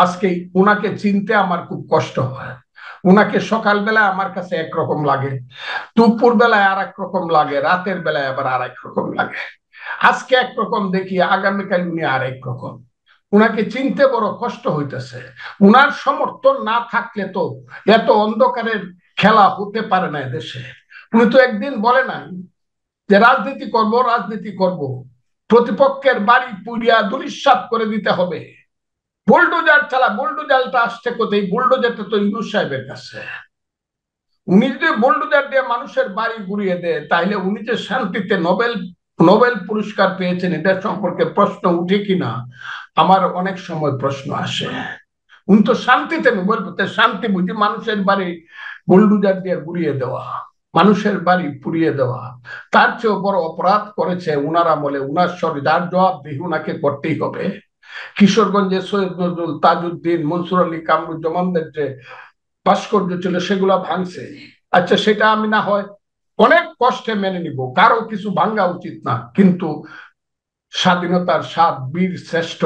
আজকে উনাকে চিনতে আমার খুব কষ্ট হয়। উনাকে সকালবেলায় আমার কাছে একরকম লাগে, দুপুর বেলায় আর এক রকম লাগে, রাতের বেলায় আবার আর এক রকম লাগে। আজকে একরকম দেখি, আগামীকাল উনি আর এক রকম। উনাকে চিনতে বড় কষ্ট হইতেছে। উনার সমর্থন না থাকলে তো এত অন্ধকারের খেলা হতে পারে না দেশে। উনি তো একদিন বলে নাই যে রাজনীতি করব, রাজনীতি করব, প্রতিপক্ষের বাড়ি পুড়িয়া ধূলিসাৎ করে দিতে হবে। বুলডোজার চালা, বুলডোজারটা আসছে কোথায়? বুলডোজারটা তো ইউনূস সাহেবের কাছে। উনি যদি বুলডোজার দিয়ে মানুষের বাড়ি গুড়িয়ে দেয়, তাহলে উনি যে শান্তিতে নোবেল নোবেল পুরস্কার পেয়েছেন, এটা সম্পর্কে প্রশ্ন উঠে কিনা আমার অনেক সময় প্রশ্ন আসে। উনি তো শান্তিতে নোবেল পেতে, শান্তি বুঝি মানুষের বাড়ি বুলডোজার দিয়ে গুড়িয়ে দেওয়া, মানুষের বাড়ি পুড়িয়ে দেওয়া। তার চেয়েও বড় অপরাধ করেছে উনার আমলে উনার শরীর, যার জবাবদিহি উনাকে করতেই হবে। কিশোরগঞ্জে সৈয়দ নজরুল, তাজউদ্দিন, মনসুর আলী, কামরুজ্জামানদের যে ভাস্কর্য ছিল সেগুলা ভাঙছে। আচ্ছা, সেটা আমি না হয় অনেক কষ্টে মেনে নিব, কারো কিছু ভাঙ্গা উচিত না, কিন্তু স্বাধীনতার সাত বীর শ্রেষ্ঠ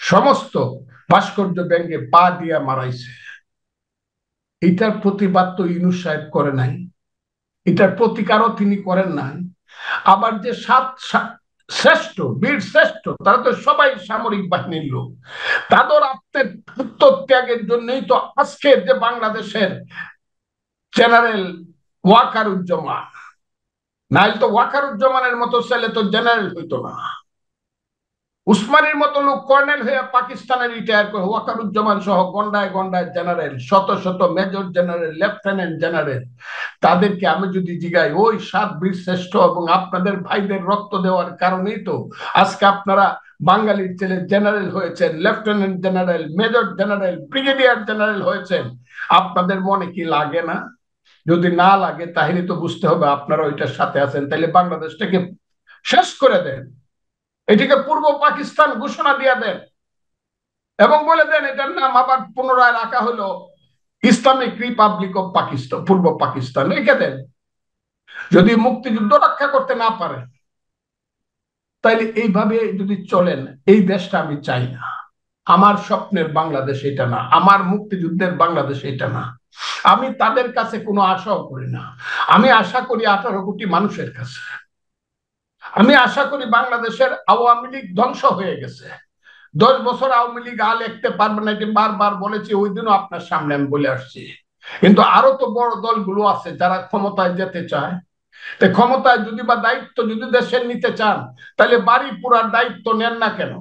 সমস্ত ভাস্কর্য ব্যঙ্গে পা দিয়া মারাইছে। এটার প্রতিবাদ তো ইউনূস সাহেব করে নাই, এটার প্রতিকারও তিনি করেন নাই। আবার যে সাত শ্রেষ্ঠ বীর শ্রেষ্ঠ, তারা তো সবাই সামরিক বাহিনীর লোক। তাদের আত্মত্যাগের জন্যই তো আজকের যে বাংলাদেশের জেনারেল ওয়াকারুজ্জামান, নাইলে তো ওয়াকারুজ্জামানের মতো ছেলে তো জেনারেল হইতো না। উসমানীর মতো লোক কর্নেল হয়ে পাকিস্তানে রিটায়ার করে, ওয়াকারুজ্জামান সহ গন্ডায় গন্ডায় জেনারেল, শত শত মেজর জেনারেল, লেফটেন্যান্ট জেনারেল। তাদেরকে আমি যদি জিগাই, ওই সাত বীর শ্রেষ্ঠ এবং আপনাদের ভাইদের রক্ত দেওয়ার কারণেই তো আজকে আপনারা বাঙালির ছেলে জেনারেল হয়েছেন, lieutenant general, major general, brigadier general হয়েছেন। আপনাদের মনে কি লাগে না? যদি না লাগে তাহলে তো বুঝতে হবে আপনারা ওইটার সাথে আছেন। তাহলে বাংলাদেশটাকে শেষ করে দেন, এটিকে পূর্ব পাকিস্তান ঘোষণা দিয়ে দেন, এবং বলে দেন এটার নাম আবার পুনরায় রাখা হলো ইসলামিক রিপাবলিক অফ পাকিস্তান, পূর্ব পাকিস্তান রেখে দেন। যদি মুক্তিযুদ্ধ রক্ষা করতে না পারে, তাইলে এইভাবে যদি চলেন, এই দেশটা আমি চাই না। আমার স্বপ্নের বাংলাদেশ এটা না, আমার মুক্তিযুদ্ধের বাংলাদেশ এটা না। আমি তাদের কাছে কোনো আশাও করি না। আমি আশা করি 18 কোটি মানুষের কাছে। আমি আশা করি বাংলাদেশের আওয়ামী লীগ ধ্বংস হয়ে গেছে। 10 বছর আওয়ামী লীগ লিখতে পারবে না, এটি বারবার বলেছি, ওই দিনও আপনার সামনে আমি বলে আসছি। কিন্তু আরো তো বড় দলগুলো আছে যারা ক্ষমতায় যেতে চায়। ক্ষমতায় যদি বা দায়িত্ব যদি দেশের নিতে চান, তাহলে বাড়ি পুরার দায়িত্ব নেন না কেন?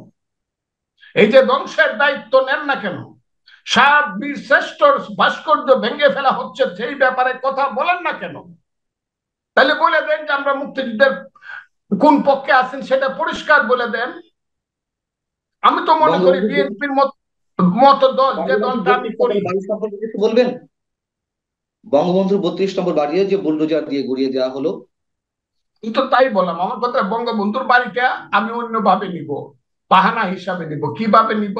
এই যে ধ্বংসের দায়িত্ব নেন না কেন? সাত বীর শ্রেষ্ঠ ভাস্কর্য ভেঙে ফেলা হচ্ছে, সেই ব্যাপারে কথা বলেন না কেন? তাহলে বলে দেন যে আমরা মুক্তিযুদ্ধের কোন পক্ষে আছেন, সেটা পরিষ্কার বলে দেন। আমি তো মনে করি বঙ্গবন্ধু বিএনপির মতো দল, যে বঙ্গবন্ধু দলটা আমি 32 করি। নম্বর বাড়ি সম্পর্কে কিছু বলবেন? বঙ্গবন্ধুর 32 নম্বর বাড়িও যে বুলডোজার দিয়ে গুড়িয়ে দেওয়া হলো। কিন্তু তাই বললাম, আমার কথা, বঙ্গবন্ধুর বাড়িটা আমি অন্যভাবে নিব, বাহানা হিসাবে নিব। কিভাবে নিব?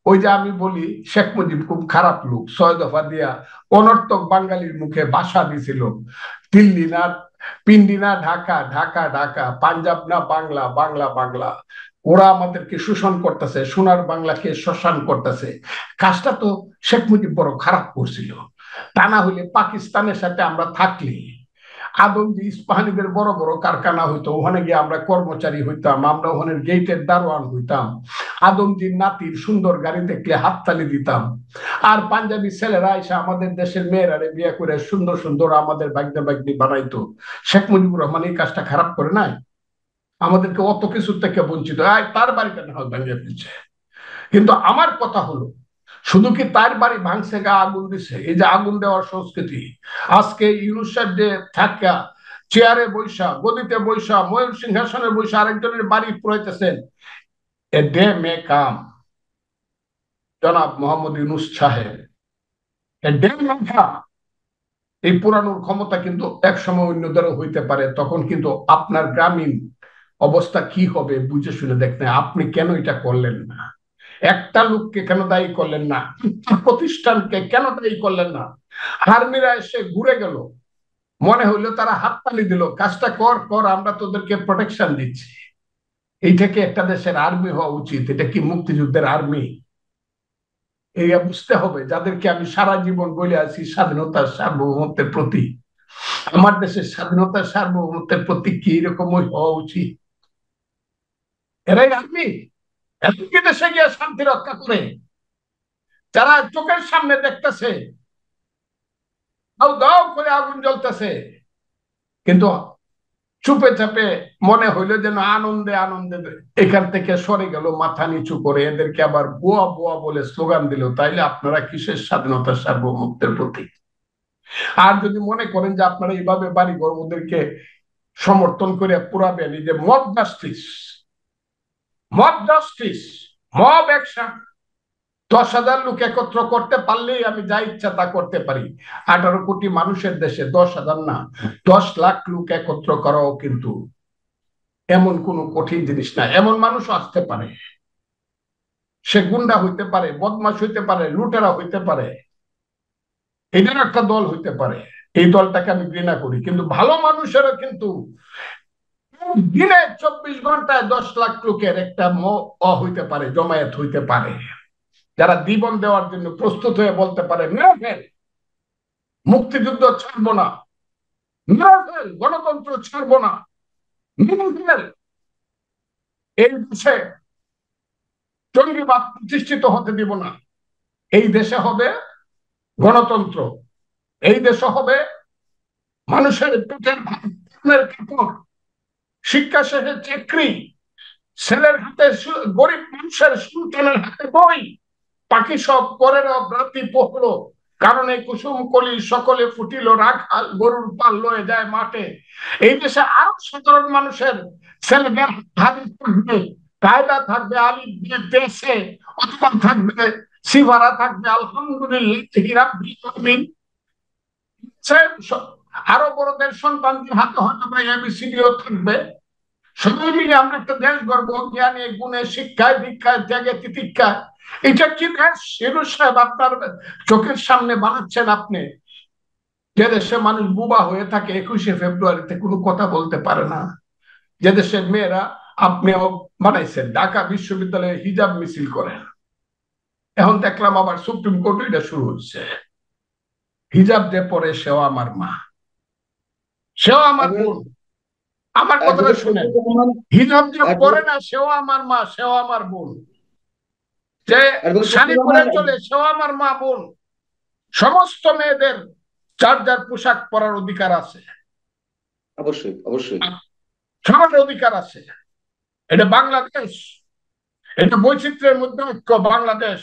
ওই যে আমি বলি, শেখ মুজিব খুব খারাপ লোক, 6 দফা দিয়া অনর্থক বাঙালির মুখে ভাষা দিছিল। দিল্লি না পিন্ডি না ঢাকা, ঢাকা ঢাকা, পাঞ্জাব না বাংলা, বাংলা বাংলা। ওরা আমাদেরকে শোষণ করতেছে, সোনার বাংলাকে শ্মশান করতেছে। কাজটা তো শেখ মুজিব বড় খারাপ করছিল। তা না হইলে পাকিস্তানের সাথে আমরা থাকলে আদমজি ইস্পাহানিদের বড় বড় কারখানা হইতো, ওখানে গিয়ে আমরা কর্মচারী হইতাম, আমরা ওখানে গেটের দারোয়ান হইতাম। আদমজির নাতির সুন্দর গাড়ি দেখলে হাততালি দিতাম। আর পাঞ্জাবি ছেলেরা এসে আমাদের দেশের মেয়েরারে বিয়ে করে সুন্দর সুন্দর আমাদের বাগদা বাগদি বানাইতো। শেখ মুজিবুর রহমান এই কাজটা খারাপ করে নাই? আমাদেরকে অত কিছু থেকে বঞ্চিত, তার বাড়িটা না হয় ভেঙে ফেলছে। কিন্তু আমার কথা হলো, শুধু কি তার বাড়ি ভাঙছে, গা আগুন দিছে? এই যে আগুন দেওয়ার সংস্কৃতি, আজকে ইউনূস সাহেব যে থাকা চেয়ারে বৈশা, গদিতে বৈশা, ময়ূর সিংহাসনে বৈশা আরেকজনের বাড়ি পুরাইতেছেন, এ ডে মে কাম জনাব মোহাম্মদ ইউনূস সাহেব, এ ডে মে কাম। এই পুরানোর ক্ষমতা কিন্তু একসময় অন্যদেরও হইতে পারে, তখন কিন্তু আপনার গ্রামীণ অবস্থা কি হবে বুঝে শুনে দেখতে। আপনি কেন এটা করলেন না? একটা লোককে কেন দায়ী করলেন না? প্রতিষ্ঠানকে কেন দায়ী করলেন না? আর্মিরা এসে ঘুরে গেল, মনে হইলো তারা হাততালি দিল, কাজটা কর কর, আমরা তোদেরকে প্রোটেকশন দিচ্ছি। এই থেকে একটা দেশের আর্মি হওয়া উচিত? এটা কি মুক্তিযুদ্ধের আর্মি? এই বুঝতে হবে, যাদেরকে আমি সারা জীবন বলে আছি স্বাধীনতার সার্বভৌমত্বের প্রতি, আমার দেশের স্বাধীনতার সার্বভৌমত্বের প্রতি কি এরকম হওয়া উচিত? এরাই আর্মি, এমনকি দেশে গিয়ে শান্তি রক্ষা করে, যারা চোখের সামনে দেখতেছে দাও দাও করে আগুন জ্বলতেছে, কিন্তু চুপে চাপে মনে হইলো যেন আনন্দে আনন্দে এখান থেকে সরে গেল, মাথা নিচু করে এদেরকে আবার বুয়া বুয়া বলে স্লোগান দিল, তাইলে আপনারা কিসের স্বাধীনতার সার্বভৌমত্বের প্রতীক? আর যদি মনে করেন যে আপনারা এইভাবে বাড়িঘর ওদেরকে সমর্থন করে পুরাবেন, এই যে mob justice, mob justice, mob action, 10,000 লোক একত্র করতে পারলেই আমি যা ইচ্ছা তা করতে পারি। 18 কোটি মানুষের দেশে 10,000 না, 10 লাখ লোক একত্র করাও কিন্তু এমন কোন কঠিন জিনিস না। এমন মানুষ আসতে পারে, সে গুন্ডা হইতে পারে, বদমাশ হইতে পারে, লুটেরা হইতে পারে, এদের একটা দল হইতে পারে, এই দলটাকে আমি ঘৃণা করি, কিন্তু ভালো মানুষেরও কিন্তু দিনে 24 ঘন্টায় 10 লাখ লোকের একটা হইতে পারে, জমায়েত হইতে পারে, যারা জীবন দেওয়ার জন্য প্রস্তুত হয়ে বলতে পারে মেরে ফেল, মুক্তিযুদ্ধ ছাড়বো না, মেরে ফেল, গণতন্ত্র ছাড়বো না, মেরে ফেল, এই দেশে জঙ্গিবাদ প্রতিষ্ঠিত হতে দিব না, এই দেশে হবে গণতন্ত্র, এই দেশে হবে মানুষের পেটের কাপড়, শিক্ষা শেষে চাকরি, ছেলের হাতে গরিব মানুষের সন্তানের হাতে বই, পাখি সব পরের রাতি পহলো, কারণ এই কুসুম কলি সকলে ফুটিল, রাখাল গরুর পাল লয়ে যায় মাঠে। এই দেশে আরো সাধারণ মানুষের ছেলেদের হাতে থাকবে কায়দা, থাকবে আলিফ দেশে, অথবা থাকবে সিভারা, থাকবে আলহামদুলিল্লাহ, আরো বড়দের সন্তানদের হাতে হয়তো বা এবিসিডিও থাকবে। সবাই মিলে আমরা একটা দেশ গর্ব, জ্ঞানে গুণে শিক্ষায় দীক্ষায় ত্যাগে তিতিক্ষায়। এটা কি দেশ শিরু সাহেব আপনার চোখের সামনে বানাচ্ছেন আপনি? যে দেশে মানুষ বুবা হয়ে থাকে 21শে ফেব্রুয়ারিতে কোনো কথা বলতে পারে না, যে দেশের মেয়েরা, আপনিও বানাইছেন, ঢাকা বিশ্ববিদ্যালয়ে হিজাব মিছিল করেন, এখন দেখলাম আবার সুপ্রিম কোর্ট এটা শুরু হচ্ছে, হিজাব যে পরে সেও আমার মা, সেও আমার বোন। আমার কথাটা শুনেন, হিজাব যে পরে না সেও আমার মা, সেও আমার বোন, যে শাড়ি পরে চলে সেও আমার মা বোন। সমস্ত মেয়েদের যার যার পোশাক পরার অধিকার আছে, অবশ্যই অবশ্যই সবার অধিকার আছে। এটা বাংলাদেশ, এটা বৈচিত্র্যের মধ্যে ঐক্য বাংলাদেশ।